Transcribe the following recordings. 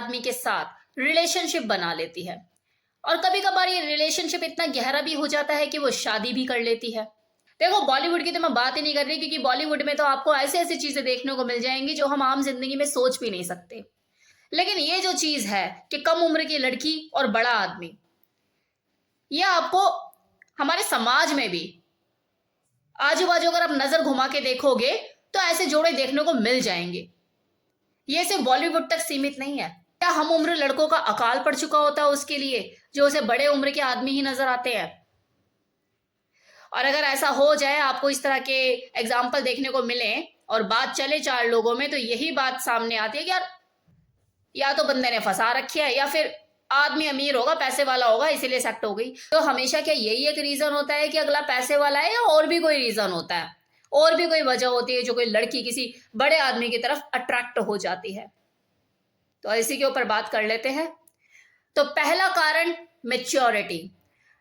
आदमी के साथ रिलेशनशिप बना लेती है और कभी कभार ये रिलेशनशिप इतना गहरा भी हो जाता है कि वो शादी भी कर लेती है। देखो, बॉलीवुड की तो मैं बात ही नहीं कर रही, क्योंकि बॉलीवुड में तो आपको ऐसी ऐसी चीजें देखने को मिल जाएंगी जो हम आम जिंदगी में सोच भी नहीं सकते। लेकिन ये जो चीज है कि कम उम्र की लड़की और बड़ा आदमी, ये आपको हमारे समाज में भी आजू बाजू अगर आप नजर घुमा के देखोगे तो ऐसे जोड़े देखने को मिल जाएंगे। ये सिर्फ बॉलीवुड तक सीमित नहीं है। क्या हम उम्र लड़कों का अकाल पड़ चुका होता है उसके लिए, जो उसे बड़े उम्र के आदमी ही नजर आते हैं? और अगर ऐसा हो जाए, आपको इस तरह के एग्जाम्पल देखने को मिले और बात चले चार लोगों में, तो यही बात सामने आती है कि यार या तो बंदे ने फंसा रखी है या फिर आदमी अमीर होगा, पैसे वाला होगा, इसीलिए सेट हो गई। तो हमेशा क्या यही एक रीजन होता है कि अगला पैसे वाला है, या और भी कोई रीजन होता है, और भी कोई वजह होती है जो कोई लड़की किसी बड़े आदमी की तरफ अट्रैक्ट हो जाती है? तो इसी के ऊपर बात कर लेते हैं। तो पहला कारण, मेच्योरिटी।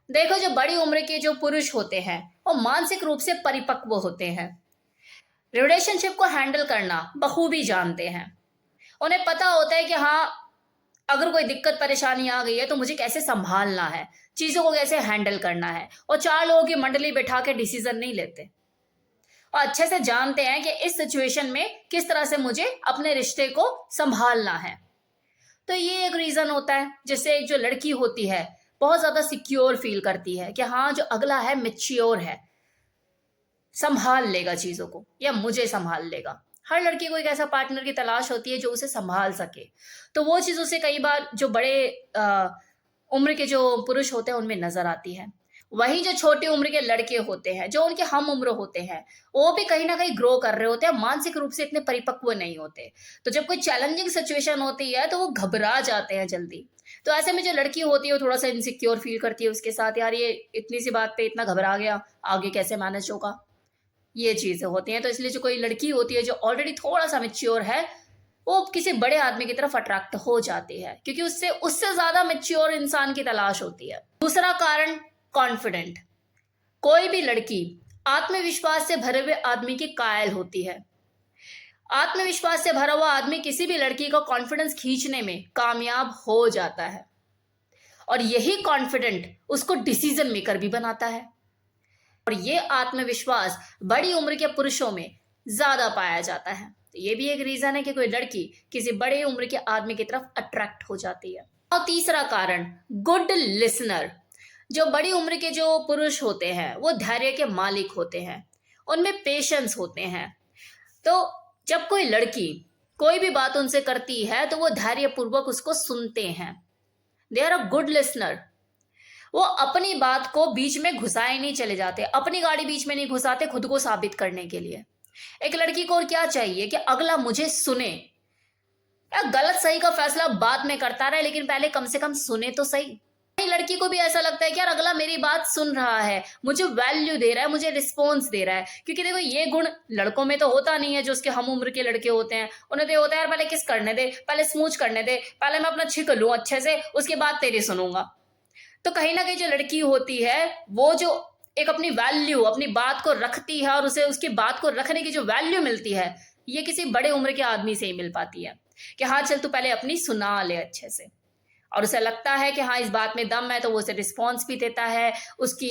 देखो, जो बड़ी उम्र के जो पुरुष होते हैं वो मानसिक रूप से परिपक्व होते हैं, रिलेशनशिप को हैंडल करना बखूबी जानते हैं। उन्हें पता होता है कि हाँ, अगर कोई दिक्कत परेशानी आ गई है तो मुझे कैसे संभालना है, चीजों को कैसे हैंडल करना है। और चार लोगों की मंडली बैठा के डिसीजन नहीं लेते और अच्छे से जानते हैं कि इस सिचुएशन में किस तरह से मुझे अपने रिश्ते को संभालना है। तो ये एक रीजन होता है जिससे एक जो लड़की होती है बहुत ज्यादा सिक्योर फील करती है कि हाँ, जो अगला है मैच्योर है, संभाल लेगा चीजों को या मुझे संभाल लेगा। हर लड़की को एक ऐसा पार्टनर की तलाश होती है जो उसे संभाल सके। तो वो चीज उसे कई बार जो बड़े उम्र के जो पुरुष होते हैं उनमें नजर आती है। वही जो छोटी उम्र के लड़के होते हैं, जो उनके हम उम्र होते हैं, वो भी कहीं ना कहीं ग्रो कर रहे होते हैं, मानसिक रूप से इतने परिपक्व नहीं होते। तो जब कोई चैलेंजिंग सिचुएशन होती है तो वो घबरा जाते हैं जल्दी। तो ऐसे में जो लड़की होती है वो थोड़ा सा इनसिक्योर फील करती है उसके साथ, यार ये इतनी सी बात पे इतना घबरा गया, आगे कैसे मैनेज होगा, ये चीजें होती हैं। तो इसलिए जो कोई लड़की होती है जो ऑलरेडी थोड़ा सा मेच्योर है, वो किसी बड़े आदमी की तरफ अट्रैक्ट हो जाती है, क्योंकि उससे उससे ज्यादा मेच्योर इंसान की तलाश होती है। दूसरा कारण, कॉन्फिडेंट। कोई भी लड़की आत्मविश्वास से भरे हुए आदमी की कायल होती है। आत्मविश्वास से भरा हुआ आदमी किसी भी लड़की का कॉन्फिडेंस खींचने में कामयाब हो जाता है और यही कॉन्फिडेंट उसको डिसीजन मेकर भी बनाता है। और ये आत्मविश्वास बड़ी उम्र के पुरुषों में ज्यादा पाया जाता है। तो ये भी एक रीजन है कि कोई लड़की किसी बड़े उम्र के आदमी की तरफ अट्रैक्ट हो जाती है। और तीसरा कारण, गुड लिसनर। जो बड़ी उम्र के जो पुरुष होते हैं वो धैर्य के मालिक होते हैं, उनमें पेशेंस होते हैं। तो जब कोई लड़की कोई भी बात उनसे करती है तो वो धैर्यपूर्वक उसको सुनते हैं। They are a good listener. वो अपनी बात को बीच में घुसाए नहीं चले जाते, अपनी गाड़ी बीच में नहीं घुसाते खुद को साबित करने के लिए। एक लड़की को और क्या चाहिए कि अगला मुझे सुने, या गलत सही का फैसला बाद में करता रहे, लेकिन पहले कम से कम सुने तो सही। लड़की को भी ऐसा लगता है कि यार अगला मेरी बात सुन रहा है, मुझे वैल्यू दे रहा है, मुझे रिस्पॉन्स दे रहा है। क्योंकि देखो, ये गुण लड़कों में तो होता नहीं है। जो उसके हम उम्र के लड़के होते हैं उन्हें तो होता है यार पहले किस करने दे, पहले स्मूच करने दे, पहले मैं अपना छिक लूं अच्छे से, उसके बाद तेरी सुनूंगा। तो कहीं ना कहीं जो लड़की होती है वो जो एक अपनी वैल्यू, अपनी बात को रखती है और उसे उसकी बात को रखने की जो वैल्यू मिलती है, ये किसी बड़े उम्र के आदमी से ही मिल पाती है कि हाँ चल तू पहले अपनी सुना ले अच्छे से। और उसे लगता है कि हाँ इस बात में दम है, तो वो उसे रिस्पॉन्स भी देता है, उसकी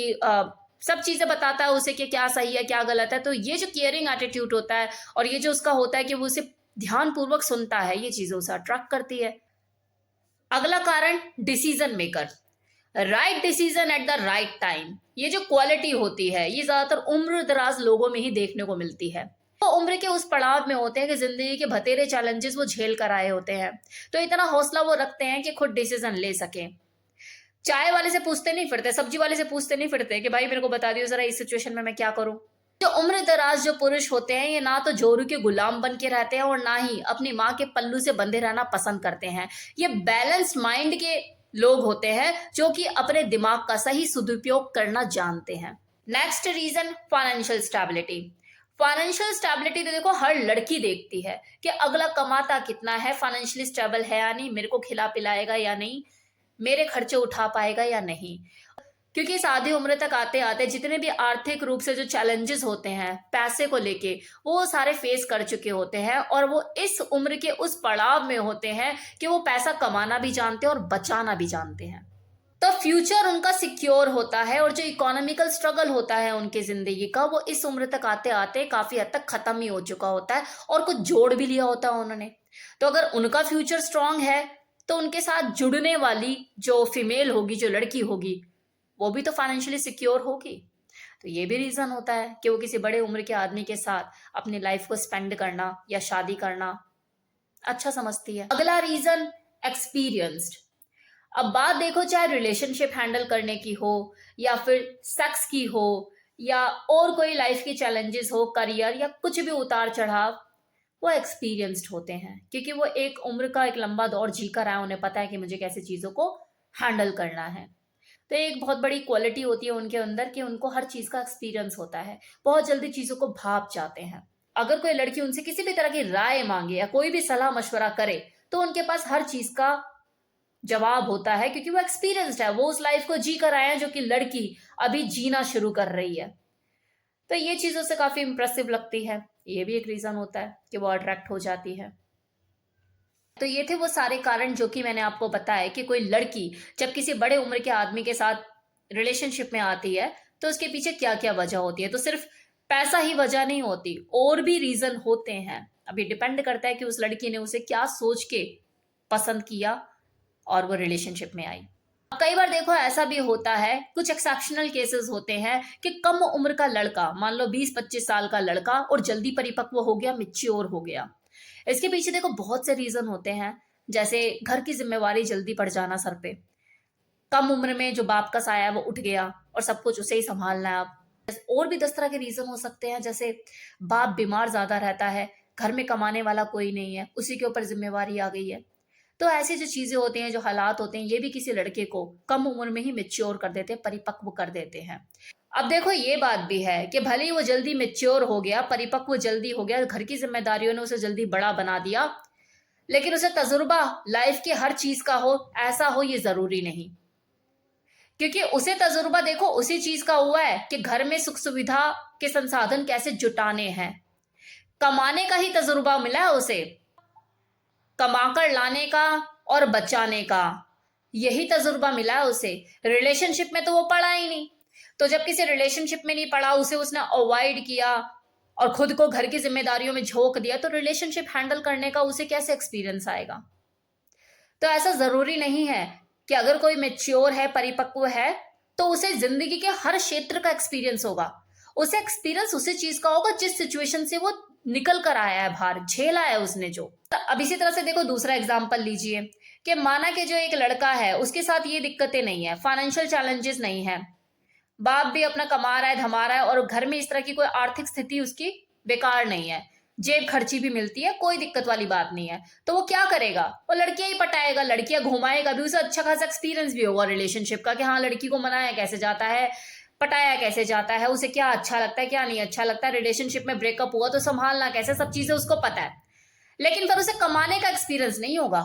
सब चीजें बताता है उसे कि क्या सही है क्या गलत है। तो ये जो केयरिंग एटीट्यूड होता है और ये जो उसका होता है कि वो उसे ध्यानपूर्वक सुनता है, ये चीजें उसे अट्रैक्ट करती है। अगला कारण, decision maker. Right decision at the right time. ये जो क्वालिटी होती है ये ज्यादातर उम्र दराज लोगों में ही देखने को मिलती है। वो उम्र के उस पड़ाव में होते हैं कि जिंदगी के बतेरे चैलेंजेस वो झेल कर आए होते हैं, तो इतना हौसला वो रखते हैं कि खुद डिसीजन ले सके। चाय वाले से पूछते नहीं फिरते, सब्जी वाले से पूछते नहीं फिरते कि भाई मेरे को बता दियो जरा इस सिचुएशन में मैं क्या करूं। जो उम्र दराज जो पुरुष होते हैं ये ना तो जोरू के गुलाम बन के रहते हैं और ना ही अपनी माँ के पल्लू से बंधे रहना पसंद करते हैं। ये बैलेंस माइंड के लोग होते हैं जो कि अपने दिमाग का सही सदुपयोग करना जानते हैं। Next reason, financial stability. Financial stability तो देखो हर लड़की देखती है कि अगला कमाता कितना है, फाइनेंशियली स्टेबल है या नहीं, मेरे को खिला पिलाएगा या नहीं, मेरे खर्चे उठा पाएगा या नहीं। क्योंकि इस आधी उम्र तक आते आते जितने भी आर्थिक रूप से जो चैलेंजेस होते हैं पैसे को लेके, वो सारे फेस कर चुके होते हैं और वो इस उम्र के उस पड़ाव में होते हैं कि वो पैसा कमाना भी जानते हैं और बचाना भी जानते हैं। तो फ्यूचर उनका सिक्योर होता है और जो इकोनॉमिकल स्ट्रगल होता है उनकी जिंदगी का, वो इस उम्र तक आते आते काफी हद तक खत्म ही हो चुका होता है और कुछ जोड़ भी लिया होता है उन्होंने। तो अगर उनका फ्यूचर स्ट्रांग है तो उनके साथ जुड़ने वाली जो फीमेल होगी, जो लड़की होगी, वो भी तो फाइनेंशियली सिक्योर होगी। तो ये भी रीजन होता है कि वो किसी बड़े उम्र के आदमी के साथ अपनी लाइफ को स्पेंड करना या शादी करना अच्छा समझती है। अगला रीजन, एक्सपीरियंस्ड। अब बात देखो, चाहे रिलेशनशिप हैंडल करने की हो या फिर सेक्स की हो या और कोई लाइफ की चैलेंजेस हो, करियर या कुछ भी उतार चढ़ाव, वो एक्सपीरियंस्ड होते हैं क्योंकि वो एक उम्र का एक लंबा दौर जी कर आए, उन्हें पता है कि मुझे कैसे चीजों को हैंडल करना है। तो एक बहुत बड़ी क्वालिटी होती है उनके अंदर कि उनको हर चीज का एक्सपीरियंस होता है, बहुत जल्दी चीजों को भाप जाते हैं। अगर कोई लड़की उनसे किसी भी तरह की राय मांगे या कोई भी सलाह मशवरा करे तो उनके पास हर चीज का जवाब होता है क्योंकि वो एक्सपीरियंस्ड है, वो उस लाइफ को जी कर आए हैं जो कि लड़की अभी जीना शुरू कर रही है। तो ये चीजों से काफी इंप्रेसिव लगती है, ये भी एक रीजन होता है कि वो अट्रैक्ट हो जाती है। तो ये थे वो सारे कारण जो कि मैंने आपको बताया कि कोई लड़की जब किसी बड़े उम्र के आदमी के साथ रिलेशनशिप में आती है तो उसके पीछे क्या क्या वजह होती है। तो सिर्फ पैसा ही वजह नहीं होती, और भी रीजन होते हैं। अभी डिपेंड करता है कि उस लड़की ने उसे क्या सोच के पसंद किया और वो रिलेशनशिप में आई। कई बार देखो ऐसा भी होता है, कुछ एक्सेप्शनल केसेस होते हैं कि कम उम्र का लड़का, मान लो 20-25 साल का लड़का, और जल्दी परिपक्व हो गया, मेच्योर हो गया। इसके पीछे देखो बहुत से रीजन होते हैं, जैसे घर की जिम्मेवारी जल्दी पड़ जाना सर पे, कम उम्र में जो बाप का साया है वो उठ गया और सब कुछ उसे ही संभालना है अब। और भी 10 तरह के रीजन हो सकते हैं, जैसे बाप बीमार ज्यादा रहता है, घर में कमाने वाला कोई नहीं है, उसी के ऊपर जिम्मेवारी आ गई है। तो ऐसी जो चीजें होती हैं, जो हालात होते हैं, ये भी किसी लड़के को कम उम्र में ही मेच्योर कर देते हैं, परिपक्व कर देते हैं। अब देखो ये बात भी है कि भले ही वो जल्दी मेच्योर हो गया, परिपक्व जल्दी हो गया, घर की जिम्मेदारियों ने उसे जल्दी बड़ा बना दिया, लेकिन उसे तजुर्बा लाइफ की हर चीज का हो, ऐसा हो ये जरूरी नहीं। क्योंकि उसे तजुर्बा देखो उसी चीज का हुआ है कि घर में सुख सुविधा के संसाधन कैसे जुटाने हैं, कमाने का ही तजुर्बा मिला है उसे, कमाकर लाने का और बचाने का, यही तजुर्बा मिला है उसे। रिलेशनशिप में तो वो पढ़ा ही नहीं, तो जब किसी रिलेशनशिप में नहीं पढ़ा, उसे उसने अवॉइड किया और खुद को घर की जिम्मेदारियों में झोंक दिया, तो रिलेशनशिप हैंडल करने का उसे कैसे एक्सपीरियंस आएगा। तो ऐसा जरूरी नहीं है कि अगर कोई मेच्योर है, परिपक्व है, तो उसे जिंदगी के हर क्षेत्र का एक्सपीरियंस होगा। उसे एक्सपीरियंस उसी चीज का होगा जिस सिचुएशन से वो निकल कर आया है, बाहर झेला है उसने जो। अब इसी तरह से देखो दूसरा एग्जाम्पल लीजिए कि माना कि जो एक लड़का है उसके साथ ये दिक्कतें नहीं है, फाइनेंशियल चैलेंजेस नहीं है, बाप भी अपना कमा रहा है, धमा रहा है, और घर में इस तरह की कोई आर्थिक स्थिति उसकी बेकार नहीं है, जेब खर्ची भी मिलती है, कोई दिक्कत वाली बात नहीं है। तो वो क्या करेगा, वो लड़कियां ही पटाएगा, लड़कियां घुमाएगा भी, उसे अच्छा खासा एक्सपीरियंस भी होगा रिलेशनशिप का कि हाँ लड़की को मनाया कैसे जाता है, पटाया कैसे जाता है, उसे क्या अच्छा लगता है क्या नहीं अच्छा लगता है, रिलेशनशिप में ब्रेकअप हुआ तो संभालना कैसे, सब चीजें उसको पता है। लेकिन फिर उसे कमाने का एक्सपीरियंस नहीं होगा,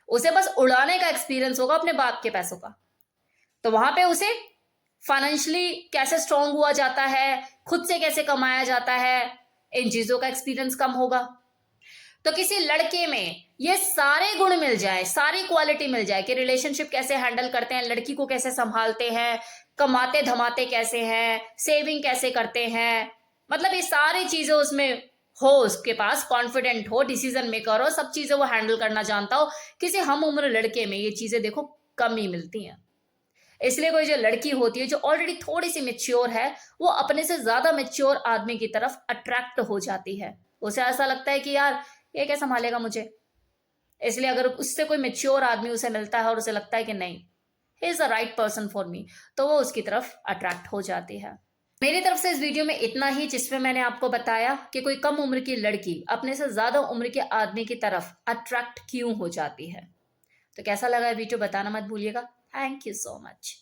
उसे बस उड़ाने का एक्सपीरियंस होगा अपने बाप के पैसों का। तो वहां पे उसे फाइनेंशियली कैसे स्ट्रांग हुआ जाता है, खुद से कैसे कमाया जाता है, इन चीजों का एक्सपीरियंस कम होगा। तो किसी लड़के में ये सारे गुण मिल जाए, सारी क्वालिटी मिल जाए कि रिलेशनशिप कैसे हैंडल करते हैं, लड़की को कैसे संभालते हैं, कमाते धमाते कैसे हैं, सेविंग कैसे करते हैं, मतलब ये सारी चीजें उसमें हो, उसके पास कॉन्फिडेंट हो, डिसीजन मेकर हो, सब चीजें वो हैंडल करना जानता हो। किसी हम उम्र लड़के में ये चीजें देखो कम ही मिलती हैं। इसलिए कोई जो लड़की होती है जो ऑलरेडी थोड़ी सी मेच्योर है, वो अपने से ज्यादा मेच्योर आदमी की तरफ अट्रैक्ट हो जाती है। उसे ऐसा लगता है कि यार ये क्या संभालेगा मुझे। इसलिए अगर उससे कोई मेच्योर आदमी उसे मिलता है और उसे लगता है कि नहीं he is the right person for me, तो वो उसकी तरफ अट्रैक्ट हो जाती है। मेरी तरफ से इस वीडियो में इतना ही, जिसमें मैंने आपको बताया कि कोई कम उम्र की लड़की अपने से ज्यादा उम्र के आदमी की तरफ अट्रैक्ट क्यों हो जाती है। तो कैसा लगा वीडियो बताना मत भूलिएगा। Thank you so much.